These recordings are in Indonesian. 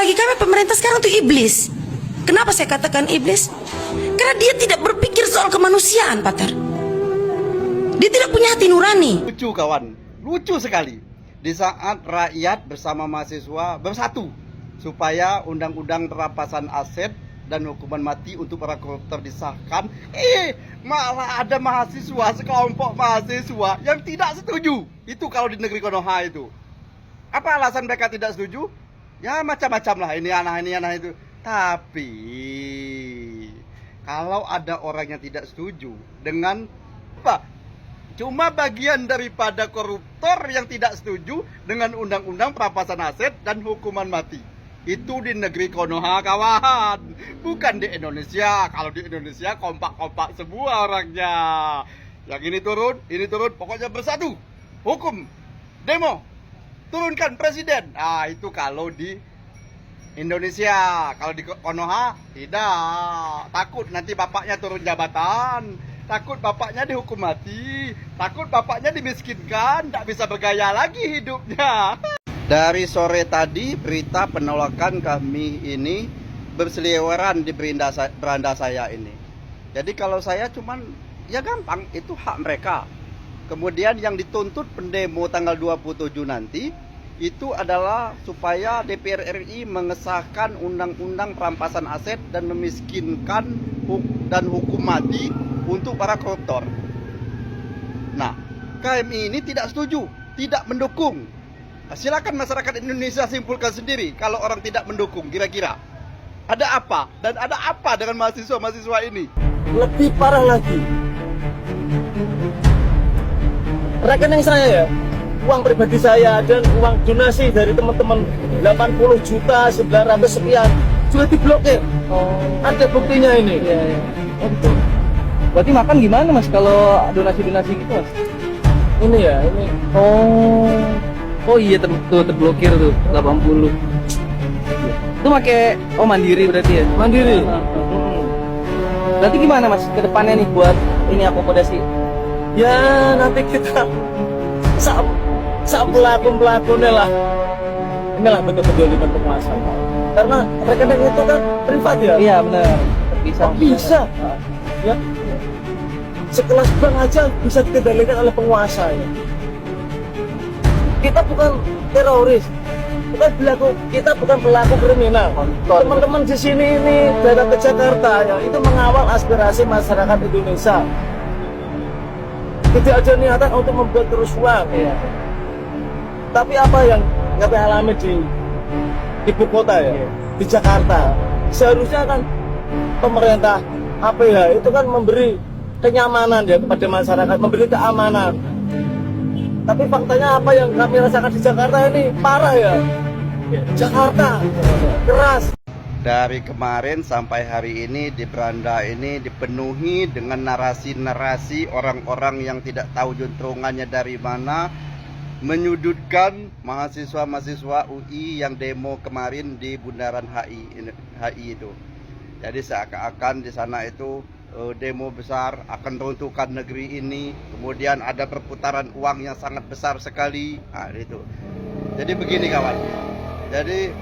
bagi kami pemerintah sekarang itu iblis. Kenapa saya katakan iblis? Karena dia tidak berpikir soal kemanusiaan, Patar. Dia tidak punya hati nurani. Lucu kawan, lucu sekali. Di saat rakyat bersama mahasiswa bersatu supaya undang-undang perampasan aset dan hukuman mati untuk para koruptor disahkan, malah ada mahasiswa, sekelompok mahasiswa yang tidak setuju. Itu kalau di negeri Konoha itu. Apa alasan mereka tidak setuju? Ya macam-macam lah, ini anak itu. Tapi kalau ada orang yang tidak setuju dengan apa? Cuma bagian daripada koruptor yang tidak setuju dengan undang-undang perampasan aset dan hukuman mati. Itu di negeri Konoha kawan, bukan di Indonesia. Kalau di Indonesia kompak-kompak semua orangnya. Yang ini turun, pokoknya bersatu. Hukum, demo, turunkan presiden. Ah, itu kalau di Indonesia. Kalau di Konoha tidak. Takut nanti bapaknya turun jabatan, takut bapaknya dihukum mati, takut bapaknya dimiskinkan, tak bisa bergaya lagi hidupnya. Dari sore tadi berita penolakan kami ini berseliweran di beranda saya ini. Jadi kalau saya cuman ya gampang, itu hak mereka. Kemudian yang dituntut pendemo tanggal 27 nanti itu adalah supaya DPR RI mengesahkan undang-undang perampasan aset dan memiskinkan dan hukum mati untuk para koruptor. Nah, kami ini tidak setuju, tidak mendukung. Silakan masyarakat Indonesia simpulkan sendiri kalau orang tidak mendukung, kira-kira ada apa dan ada apa dengan mahasiswa-mahasiswa ini. Lebih parah lagi, rekening saya ya, uang pribadi saya dan uang donasi dari teman-teman 80 juta 900 sekian juga diblokir. Ada buktinya ini. Iya. Betul. Berarti makan gimana mas kalau donasi-donasi gitu mas? Ini ya, ini. Oh iya tuh terblokir tuh 80. Itu pakai mandiri berarti ya? Mandiri. Berarti gimana mas ke depannya nih buat ini akomodasi? Ya nanti kita pelaku-pelakunya lah. Inilah betul-betul penguasa. Karena rekening itu kan privat ya? Iya benar. Bisa. Ya. Sekelas bank aja bisa dikendalikan oleh penguasa ya. Kita bukan teroris, kita bukan pelaku kriminal. Teman-teman di sini ini datang ke Jakarta ya, itu mengawal aspirasi masyarakat Indonesia. Tidak ada niatan untuk membuat kerusuhan. Ya. Tapi apa yang kami alami di ibu kota ya, di Jakarta, seharusnya kan pemerintah APH itu kan memberi kenyamanan ya kepada masyarakat, memberi keamanan. Tapi faktanya apa yang kami rasakan di Jakarta ini parah ya. Jakarta keras. Dari kemarin sampai hari ini di beranda ini dipenuhi dengan narasi-narasi orang-orang yang tidak tahu juntrungannya dari mana, menyudutkan mahasiswa-mahasiswa UI yang demo kemarin di Bundaran HI itu. Jadi seakan-akan di sana itu demo besar akan runtuhkan negeri ini, kemudian ada perputaran uang yang sangat besar sekali. Nah, itu. Jadi begini kawan. Jadi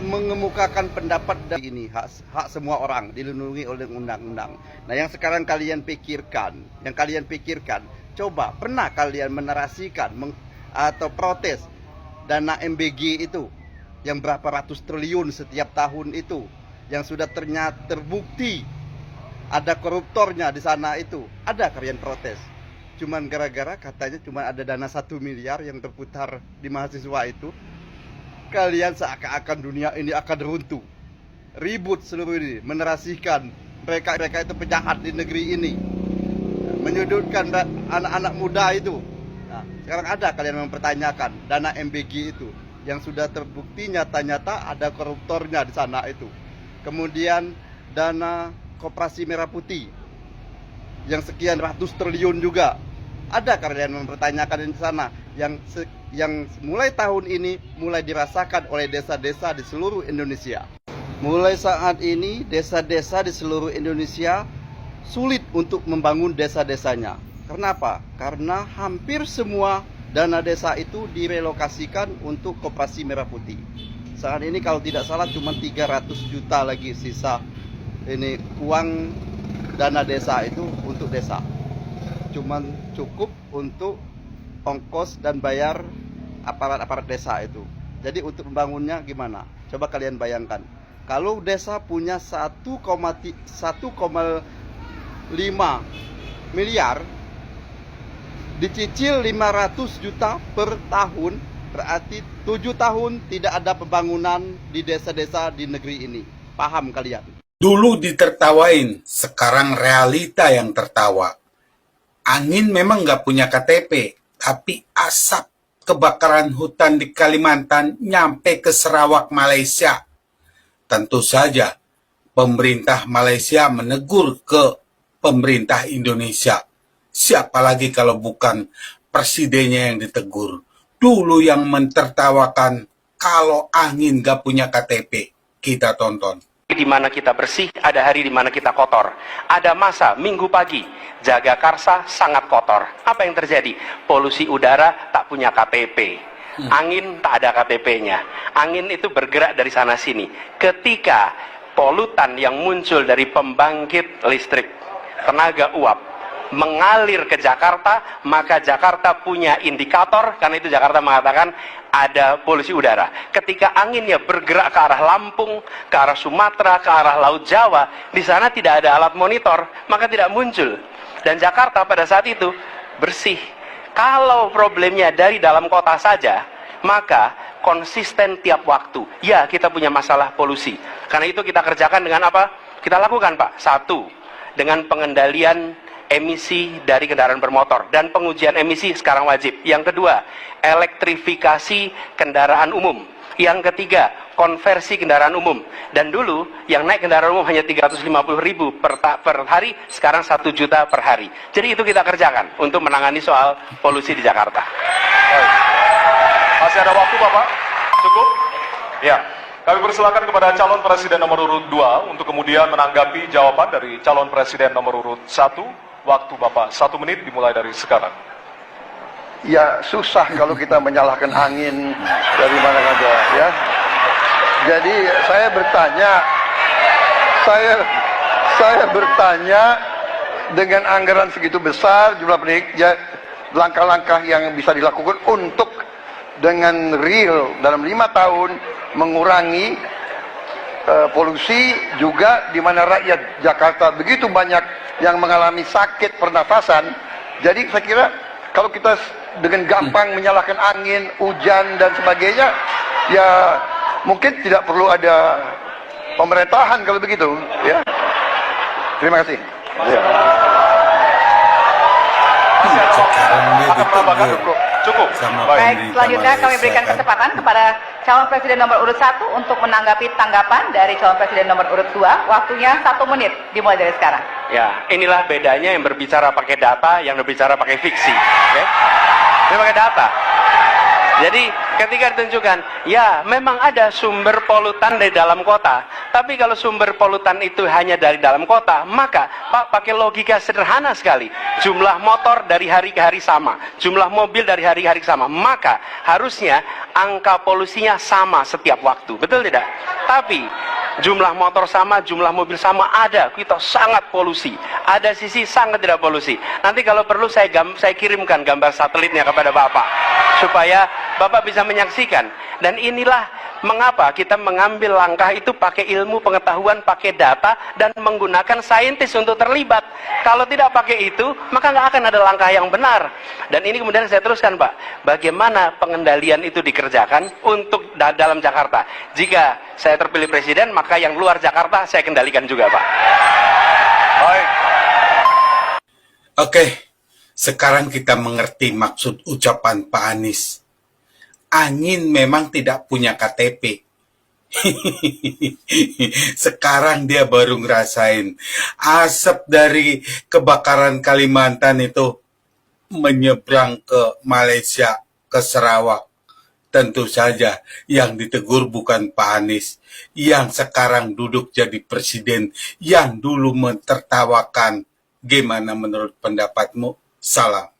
mengemukakan pendapat dari ini hak semua orang dilindungi oleh undang-undang. Nah, yang sekarang kalian pikirkan, coba pernah kalian menarasikan atau protes dana MBG itu yang berapa ratus triliun setiap tahun itu, yang sudah ternyata terbukti ada koruptornya di sana itu, ada kalian protes? Cuman gara-gara katanya cuma ada dana 1 miliar yang terputar di mahasiswa itu, kalian seakan-akan dunia ini akan runtuh. Ribut seluruh ini, menerasikan mereka itu penjahat di negeri ini, menyudutkan anak-anak muda itu. Nah, sekarang ada kalian mempertanyakan dana MBG itu yang sudah terbukti nyata-nyata ada koruptornya di sana itu. Kemudian dana Koperasi Merah Putih yang sekian ratus triliun juga. Ada kalian mempertanyakan di sana yang mulai tahun ini mulai dirasakan oleh desa-desa di seluruh Indonesia. Mulai saat ini desa-desa di seluruh Indonesia sulit untuk membangun desa-desanya. Kenapa? Karena hampir semua dana desa itu direlokasikan untuk Koperasi Merah Putih. Saat ini kalau tidak salah cuma 300 juta lagi sisa ini uang dana desa itu untuk desa. Cuman cukup untuk ongkos dan bayar aparat-aparat desa itu. Jadi untuk membangunnya gimana? Coba kalian bayangkan. Kalau desa punya 1,5 miliar, dicicil 500 juta per tahun, berarti 7 tahun tidak ada pembangunan di desa-desa di negeri ini. Paham kalian? Dulu ditertawain, sekarang realita yang tertawa. Angin memang nggak punya KTP, tapi asap kebakaran hutan di Kalimantan nyampe ke Sarawak, Malaysia. Tentu saja, pemerintah Malaysia menegur ke pemerintah Indonesia. Siapa lagi kalau bukan presidennya yang ditegur. Dulu yang mentertawakan kalau angin gak punya KTP. Kita tonton. Di mana kita bersih, ada hari di mana kita kotor. Ada masa minggu pagi, Jagakarsa sangat kotor. Apa yang terjadi? Polusi udara tak punya KTP. Angin tak ada KTP-nya. Angin itu bergerak dari sana sini. Ketika polutan yang muncul dari pembangkit listrik tenaga uap mengalir ke Jakarta, maka Jakarta punya indikator, karena itu Jakarta mengatakan ada polusi udara. Ketika anginnya bergerak ke arah Lampung, ke arah Sumatera, ke arah Laut Jawa, di sana tidak ada alat monitor, maka tidak muncul. Dan Jakarta pada saat itu bersih. Kalau problemnya dari dalam kota saja, maka konsisten tiap waktu. Ya, kita punya masalah polusi. Karena itu kita kerjakan dengan apa? Kita lakukan, Pak. Satu, dengan pengendalian emisi dari kendaraan bermotor, dan pengujian emisi sekarang wajib. Yang kedua, elektrifikasi kendaraan umum. Yang ketiga, konversi kendaraan umum. Dan dulu yang naik kendaraan umum hanya 350.000 per hari, sekarang 1 juta per hari. Jadi itu kita kerjakan untuk menangani soal polusi di Jakarta. Baik. Masih ada waktu, Bapak? Cukup? Ya. Kami persilakan kepada calon presiden nomor urut 2 untuk kemudian menanggapi jawaban dari calon presiden nomor urut 1. Waktu Bapak 1 menit dimulai dari sekarang. Ya susah kalau kita menyalahkan angin dari mana saja, ya. Jadi saya bertanya dengan anggaran segitu besar jumlah ya, langkah-langkah yang bisa dilakukan untuk dengan real dalam 5 tahun mengurangi polusi, juga di mana rakyat Jakarta begitu banyak yang mengalami sakit pernafasan. Jadi saya kira kalau kita dengan gampang menyalahkan angin, hujan dan sebagainya, ya mungkin tidak perlu ada pemerintahan kalau begitu, ya. Terima kasih. Ya. Masih ada waktu. Sekarang dia Akan menambahkan ditegur cukup. sama Baik. Baik, selanjutnya kami Malaysia, berikan kan? kesempatan kepada calon presiden nomor urut 1 untuk menanggapi tanggapan dari calon presiden nomor urut 2. Waktunya 1 menit dimulai dari sekarang. Ya, inilah bedanya yang berbicara pakai data, yang berbicara pakai fiksi. Oke? Ini pakai data. Jadi ketika ditunjukkan, ya memang ada sumber polutan dari dalam kota. Tapi kalau sumber polutan itu hanya dari dalam kota, maka Pak pakai logika sederhana sekali. Jumlah motor dari hari ke hari sama, jumlah mobil dari hari ke hari sama. Maka harusnya angka polusinya sama setiap waktu. Betul tidak? Tapi jumlah motor sama, jumlah mobil sama, ada kita sangat polusi. Ada sisi sangat tidak polusi. Nanti kalau perlu saya kirimkan gambar satelitnya kepada Bapak supaya Bapak bisa menyaksikan. Dan inilah mengapa kita mengambil langkah itu pakai ilmu pengetahuan, pakai data, dan menggunakan saintis untuk terlibat. Kalau tidak pakai itu, maka nggak akan ada langkah yang benar. Dan ini kemudian saya teruskan, Pak, bagaimana pengendalian itu dikerjakan untuk dalam Jakarta. Jika saya terpilih presiden, maka yang luar Jakarta saya kendalikan juga, Pak. Baik. Oke, sekarang kita mengerti maksud ucapan Pak Anies. Angin memang tidak punya KTP. Sekarang dia baru ngerasain asap dari kebakaran Kalimantan itu menyeberang ke Malaysia, ke Sarawak. Tentu saja yang ditegur bukan Pak Anies, yang sekarang duduk jadi presiden, yang dulu mentertawakan. Gimana menurut pendapatmu? Salam.